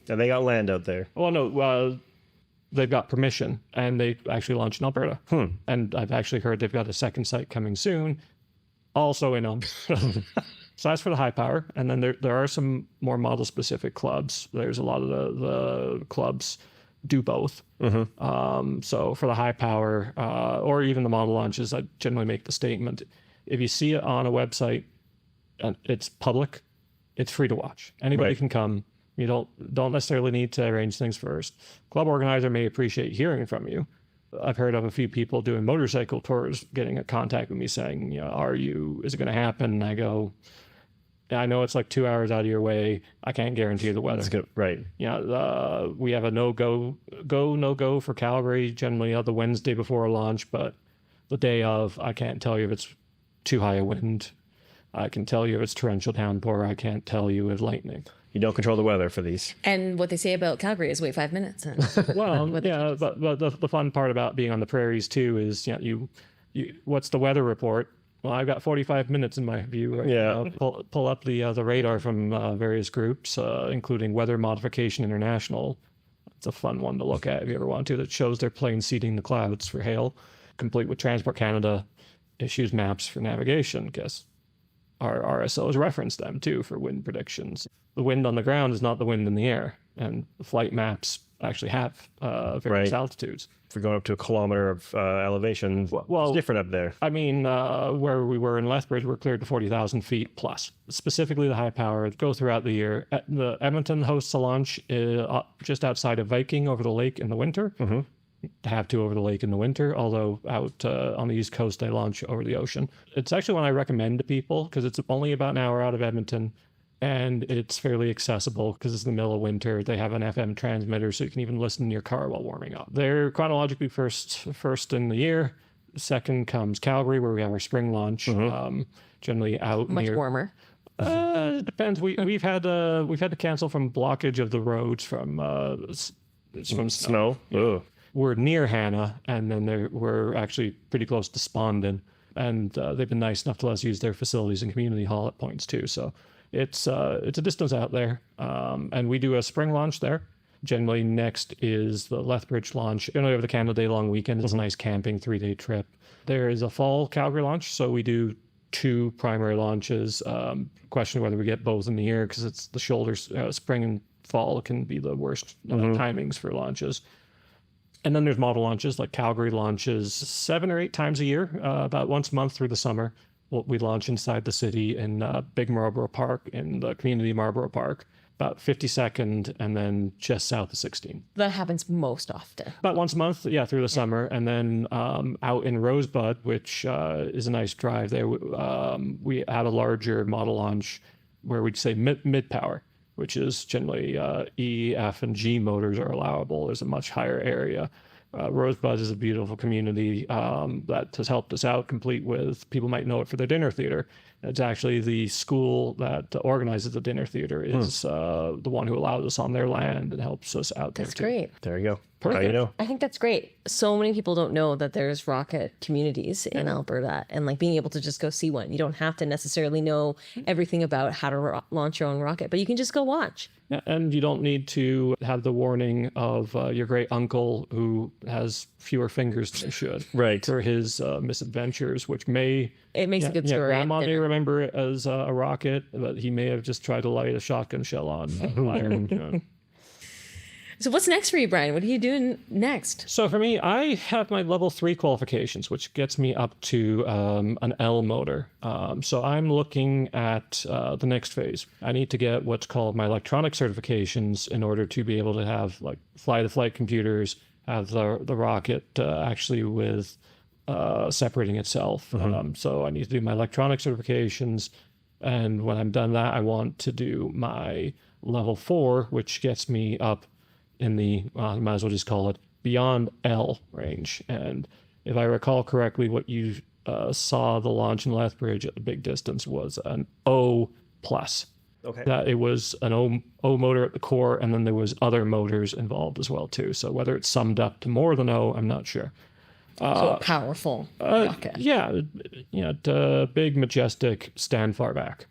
They got land out there. Well, no. They've got permission, and they actually launched in Alberta. And I've actually heard they've got a second site coming soon, also in So that's for the high power. And then there are some more model-specific clubs. There's a lot of the clubs do both. So for the high power, or even the model launches, I generally make the statement, if you see it on a website and it's public, it's free to watch. Anybody can come. You don't necessarily need to arrange things first. Club organizer may appreciate hearing from you. I've heard of a few people doing motorcycle tours getting in contact with me saying, is it going to happen? And I go, I know it's like 2 hours out of your way. I can't guarantee the weather. That's good. Right. We have a no-go for Calgary, generally the Wednesday before a launch, but the day of, I can't tell you if it's too high a wind. I can tell you if it's torrential downpour. I can't tell you if lightning. You don't control the weather for these. And what they say about Calgary is wait 5 minutes. Well, but the fun part about being on the prairies too is, what's the weather report? Well, I've got 45 minutes in my view. Right now. Pull up the radar from various groups, including Weather Modification International. It's a fun one to look at if you ever want to. That shows their planes seeding the clouds for hail, complete with Transport Canada issues maps for navigation. Guess our RSOs reference them too for wind predictions. The wind on the ground is not the wind in the air, and the flight maps actually have various altitudes. If we're going up to a kilometer of elevation, it's different up there. I mean, where we were in Lethbridge, we're cleared to 40,000 feet plus. Specifically, the high power go throughout the year. The Edmonton hosts a launch just outside of Viking over the lake in the winter. Mm-hmm. Have to over the lake in the winter, although out on the East Coast, they launch over the ocean. It's actually one I recommend to people because it's only about an hour out of Edmonton. And it's fairly accessible because it's the middle of winter. They have an FM transmitter, so you can even listen in your car while warming up. They're chronologically first in the year. Second comes Calgary, where we have our spring launch. Mm-hmm. Generally out much warmer. It depends. We've had to cancel from blockage of the roads from snow. Yeah. We're near Hannah, and then we're actually pretty close to Spondon, and they've been nice enough to let us use their facilities and community hall at points too. So. It's a distance out there, and we do a spring launch there. Generally, next is the Lethbridge launch. Generally, over the Canada Day long weekend, it's a nice camping 3-day trip. There is a fall Calgary launch, so we do 2 primary launches. Question whether we get both in the year because it's the shoulders. Spring and fall can be the worst timings for launches. And then there's model launches, like Calgary launches 7 or 8 times a year, about once a month through the summer. We launch inside the city in Big Marlborough Park, in the community Marlborough Park, about 52nd, and then just south of 16. That happens most often. About once a month, through the summer. And then out in Rosebud, which is a nice drive there, we had a larger model launch where we'd say mid-power, which is generally E, F, and G motors are allowable. There's a much higher area. Rosebud is a beautiful community that has helped us out, complete with, people might know it for their dinner theater. It's actually the school that organizes the dinner theater is the one who allows us on their land and helps us out there. That's great. There you go. Perfect. How you know? I think that's great. So many people don't know that there's rocket communities in Alberta, and like being able to just go see one. You don't have to necessarily know everything about how to launch your own rocket, but you can just go watch. Yeah, and you don't need to have the warning of your great uncle who has fewer fingers than he should. Right. For his misadventures, which may... It makes a good story. Grandma may remember it as a rocket, but he may have just tried to light a shotgun shell on fire. So what's next for you, Brian? What are you doing next? So for me, I have my level 3 qualifications, which gets me up to an L motor. So I'm looking at the next phase. I need to get what's called my electronic certifications in order to be able to have like fly-to-flight computers, have the rocket actually with separating itself. So I need to do my electronic certifications. And when I'm done that, I want to do my level 4, which gets me up in the, you might as well just call it beyond L range. And if I recall correctly, what you saw the launch in Lethbridge at the big distance was an O+. Okay. That it was an O motor at the core, and then there was other motors involved as well too. So whether it's summed up to more than O, I'm not sure. So a powerful rocket. Yeah, big, majestic, stand far back,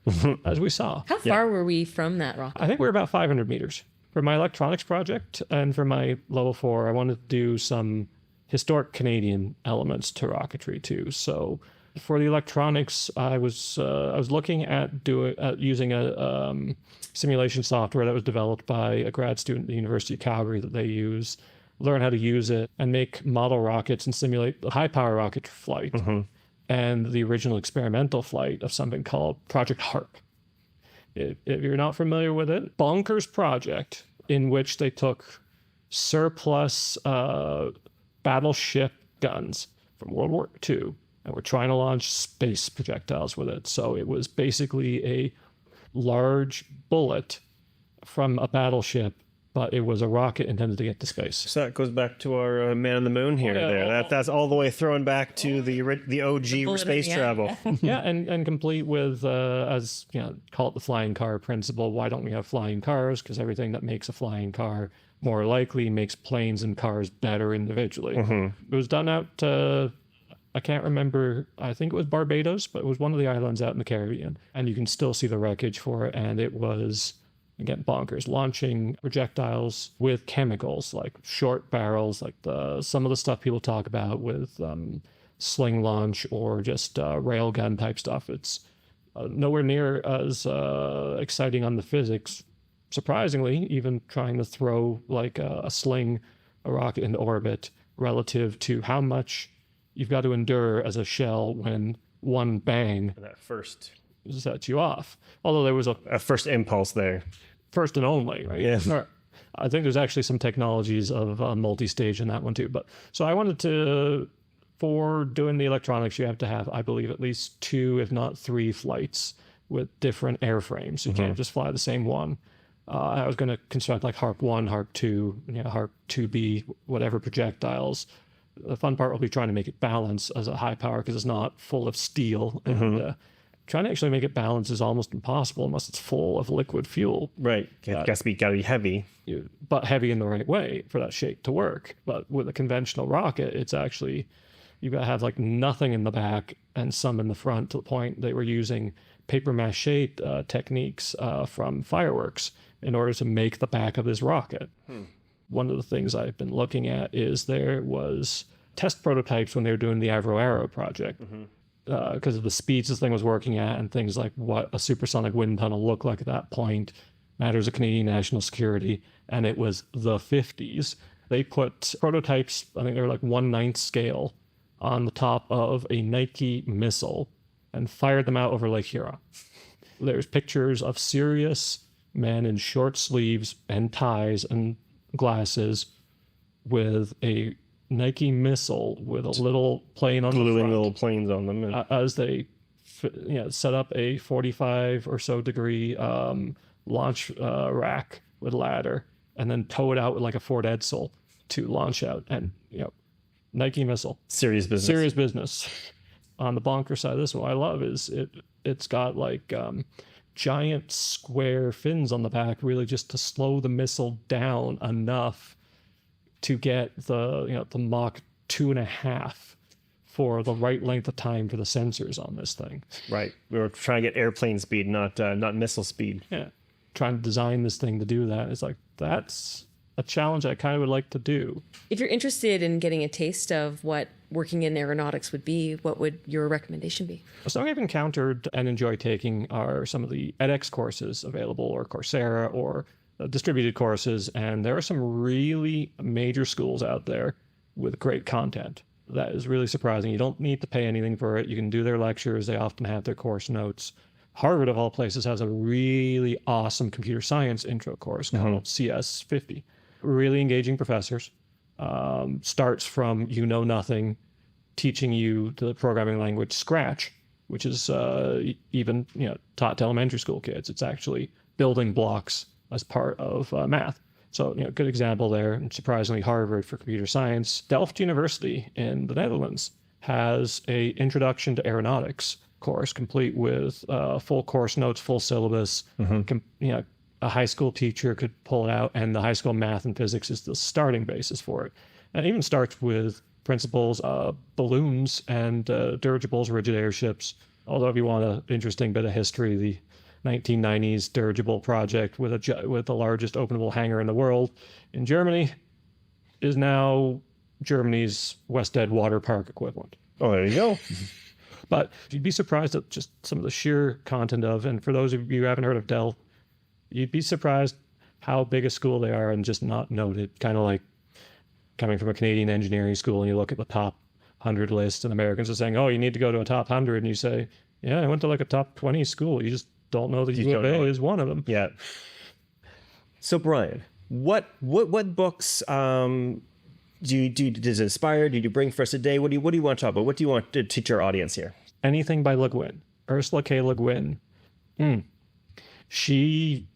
as we saw. How far were we from that rocket? I think we're about 500 meters. For my electronics project and for my level 4, I wanted to do some historic Canadian elements to rocketry too. So for the electronics, I was looking at using a simulation software that was developed by a grad student at the University of Calgary that they use, learn how to use it and make model rockets and simulate the high power rocket flight and the original experimental flight of something called Project HARP. If you're not familiar with it, bonkers project in which they took surplus battleship guns from World War II and were trying to launch space projectiles with it. So it was basically a large bullet from a battleship, but it was a rocket intended to get to space. So that goes back to our man on the moon here. That's all the way thrown back to the OG space travel. Yeah, and complete with, as you know, call it the flying car principle. Why don't we have flying cars? Because everything that makes a flying car more likely makes planes and cars better individually. It was done out, I can't remember, I think it was Barbados, but it was one of the islands out in the Caribbean. And you can still see the wreckage for it. And it was, again, bonkers, launching projectiles with chemicals, like short barrels, like some of the stuff people talk about with sling launch or just railgun type stuff. It's nowhere near as exciting on the physics. Surprisingly, even trying to throw like a sling, a rocket into orbit relative to how much you've got to endure as a shell when one bang That first sets you off. Although there was a first impulse there. First and only, right? Yeah. I think there's actually some technologies of multi-stage in that one too. But so I wanted to, for doing the electronics, you have to have, I believe, at least 2, if not 3 flights with different airframes. You can't just fly the same one. I was going to construct like Harp 1, Harp 2, Harp 2B, whatever projectiles. The fun part will be trying to make it balance as a high power because it's not full of steel. And trying to actually make it balance is almost impossible unless it's full of liquid fuel. Right. Gotta be heavy. But heavy in the right way for that shape to work. But with a conventional rocket, it's actually, you've got to have like nothing in the back and some in the front, to the point they were using paper mache techniques from fireworks in order to make the back of this rocket. One of the things I've been looking at is there was test prototypes when they were doing the Avro Arrow project. Because of the speeds this thing was working at and things like what a supersonic wind tunnel looked like at that point, matters of Canadian national security, and it was the 50s. They put prototypes, I think they were like 1/9 scale, on the top of a Nike missile and fired them out over Lake Huron. There's pictures of serious men in short sleeves and ties and glasses with a Nike missile with a little plane on the front, Little planes on them. as they set up a 45 or so degree launch rack with ladder and then tow it out with like a Ford Edsel to launch out. And Nike missile, Serious business. On the bonker side of this one, what I love is it's got like giant square fins on the back, really just to slow the missile down enough to get the Mach 2.5 for the right length of time for the sensors on this thing. Right. We were trying to get airplane speed, not missile speed. Yeah. Trying to design this thing to do that. It's like, that's a challenge I kind of would like to do. If you're interested in getting a taste of what working in aeronautics would be, what would your recommendation be? Something I've encountered and enjoy taking are some of the edX courses available, or Coursera, or distributed courses. And there are some really major schools out there with great content. That is really surprising. You don't need to pay anything for it. You can do their lectures. They often have their course notes. Harvard, of all places, has a really awesome computer science intro course called CS50. Really engaging professors. Starts from nothing, teaching you the programming language Scratch, which is even taught to elementary school kids. It's actually building blocks as part of math. So, good example there. And surprisingly, Harvard for computer science. Delft University in the Netherlands has a Introduction to Aeronautics course, complete with full course notes, full syllabus. A high school teacher could pull it out, and the high school math and physics is the starting basis for it. And it even starts with principles of balloons and dirigibles, rigid airships. Although if you want an interesting bit of history, the 1990s dirigible project with the largest openable hangar in the world in Germany is now Germany's West End water park equivalent. Oh, there you go. But you'd be surprised at just some of the sheer content of, and for those of you who haven't heard of Dell, you'd be surprised how big a school they are and just not noted. Kind of like coming from a Canadian engineering school and you look at the top 100 list and Americans are saying, oh, you need to go to a top 100. And you say, yeah, I went to like a top 20 school. You just don't know that You U don't of A know. is one of them. Yeah. So Brian, what books does it inspire? Did you bring for us today? What do you want to talk about? What do you want to teach our audience here? Anything by Le Guin, Ursula K. Le Guin. She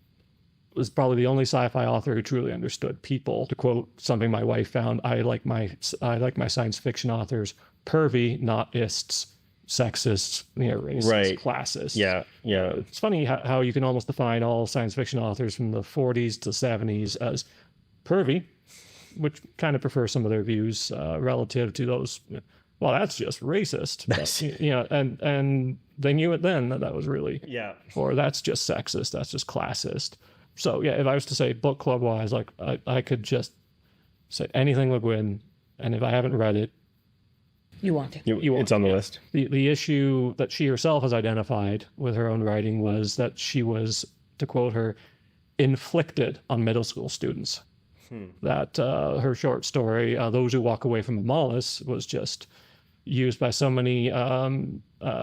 was probably the only sci-fi author who truly understood people. To quote something my wife found, I like my science fiction authors pervy, not ists, sexists, racist, Right. classist. Yeah. It's funny how you can almost define all science fiction authors from the 40s to 70s as pervy, which kind of prefer some of their views relative to those. Well, that's just racist. But, and they knew it then that was really, or that's just sexist, that's just classist. So yeah, if I was to say book club wise, like I could just say anything Le Guin, and if I haven't read it, You want to. It's on the list. The issue that she herself has identified with her own writing was that she was, to quote her, inflicted on middle school students. That her short story, Those Who Walk Away from Amalis, was just used by so many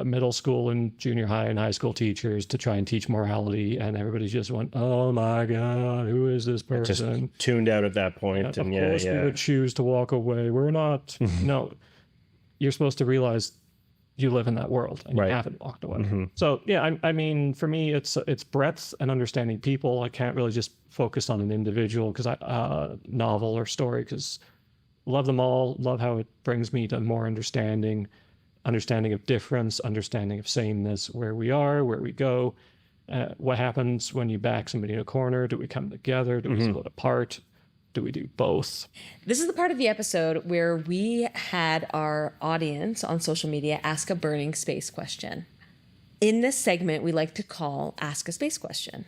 middle school and junior high and high school teachers to try and teach morality, and everybody just went, oh my God, who is this person? Just tuned out at that point. Of course we would choose to walk away. We're not. No, you're supposed to realize you live in that world and you haven't walked away. So yeah, I mean, for me, it's breadth and understanding people. I can't really just focus on an individual novel or story, because love them all. Love how it brings me to more understanding of difference, understanding of sameness, where we are, where we go, what happens when you back somebody in a corner. Do we come together? Do we split apart? Do we do both? This is the part of the episode where we had our audience on social media ask a burning space question. In this segment, we like to call Ask a Space Question.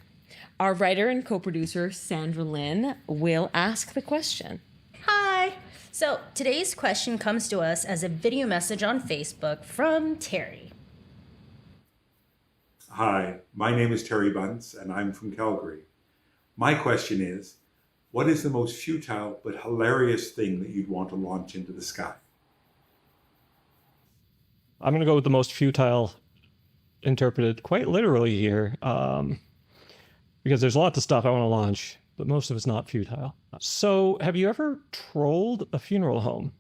Our writer and co-producer, Sandra Lynn, will ask the question. Hi. So today's question comes to us as a video message on Facebook from Terry. Hi, my name is Terry Bunce and I'm from Calgary. My question is, what is the most futile but hilarious thing that you'd want to launch into the sky? I'm going to go with the most futile, interpreted quite literally here, because there's lots of stuff I want to launch, but most of it's not futile. So have you ever trolled a funeral home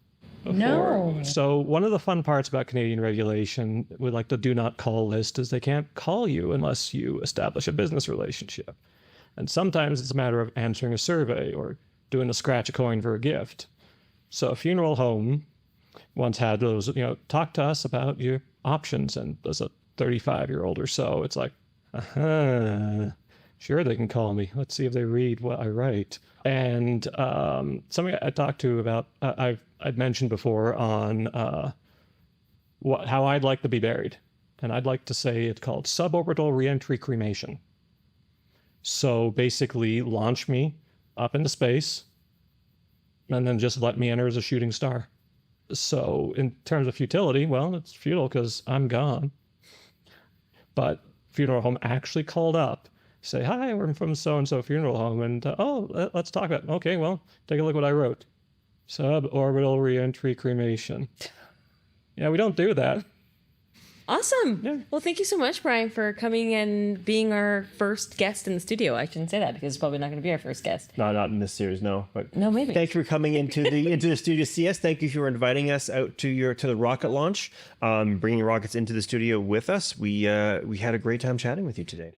before? No. So one of the fun parts about Canadian regulation with like the do not call list is they can't call you unless you establish a business relationship. And sometimes it's a matter of answering a survey or doing a scratch a coin for a gift. So a funeral home once had those, talk to us about your options. And as a 35-year-old or so, it's like, sure, they can call me. Let's see if they read what I write. And something I talked to about, I'd mentioned before on how I'd like to be buried. And I'd like to say it's called suborbital reentry cremation. So basically launch me up into space and then just let me enter as a shooting star. So in terms of futility, well, it's futile because I'm gone. But funeral home actually called up, say, hi, we're from so-and-so funeral home. And, let's talk about it. Okay, well, take a look what I wrote. Suborbital reentry cremation. Yeah, we don't do that. Awesome. Yeah. Well, thank you so much, Brian, for coming and being our first guest in the studio. I shouldn't say that because it's probably not going to be our first guest. No, not in this series, no. But No, maybe. thank you for coming into the studio to see us. Thank you for inviting us out to the rocket launch, bringing rockets into the studio with us. We had a great time chatting with you today.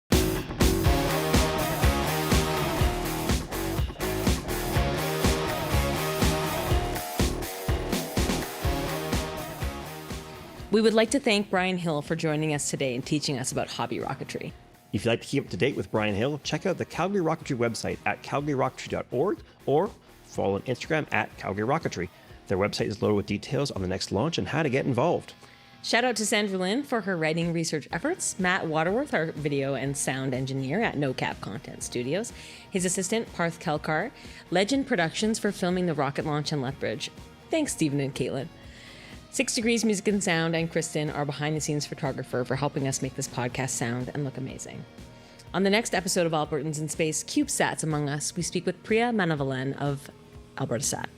We would like to thank Bryan Hill for joining us today and teaching us about hobby rocketry. If you'd like to keep up to date with Bryan Hill, check out the Calgary Rocketry website at calgaryrocketry.org or follow on Instagram at Calgary Rocketry. Their website is loaded with details on the next launch and how to get involved. Shout out to Sandra Lynn for her writing research efforts, Matt Waterworth, our video and sound engineer at No Cap Content Studios, his assistant, Parth Kelkar, Legend Productions for filming the rocket launch in Lethbridge. Thanks, Stephen and Caitlin. 6 Degrees Music and Sound and Kristen, our behind-the-scenes photographer, for helping us make this podcast sound and look amazing. On the next episode of Albertans in Space, CubeSats Among Us, we speak with Priya Manavalan of Alberta Sat.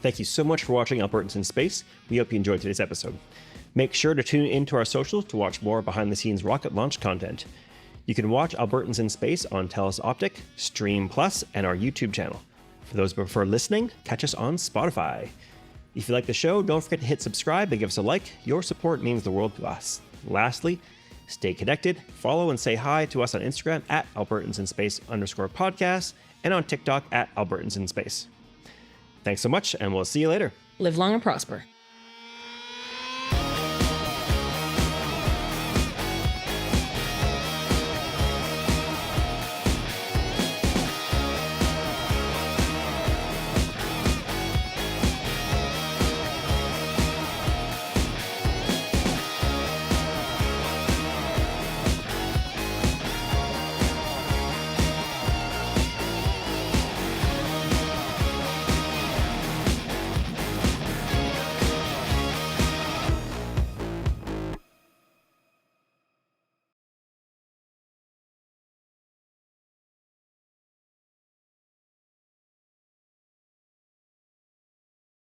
Thank you so much for watching Albertans in Space. We hope you enjoyed today's episode. Make sure to tune into our socials to watch more behind-the-scenes rocket launch content. You can watch Albertans in Space on TELUS Optic, Stream Plus, and our YouTube channel. For those who prefer listening, catch us on Spotify. If you like the show, don't forget to hit subscribe and give us a like. Your support means the world to us. Lastly, stay connected, follow and say hi to us on Instagram at AlbertansInSpace_podcast and on TikTok at AlbertansInSpace. Thanks so much, and we'll see you later. Live long and prosper.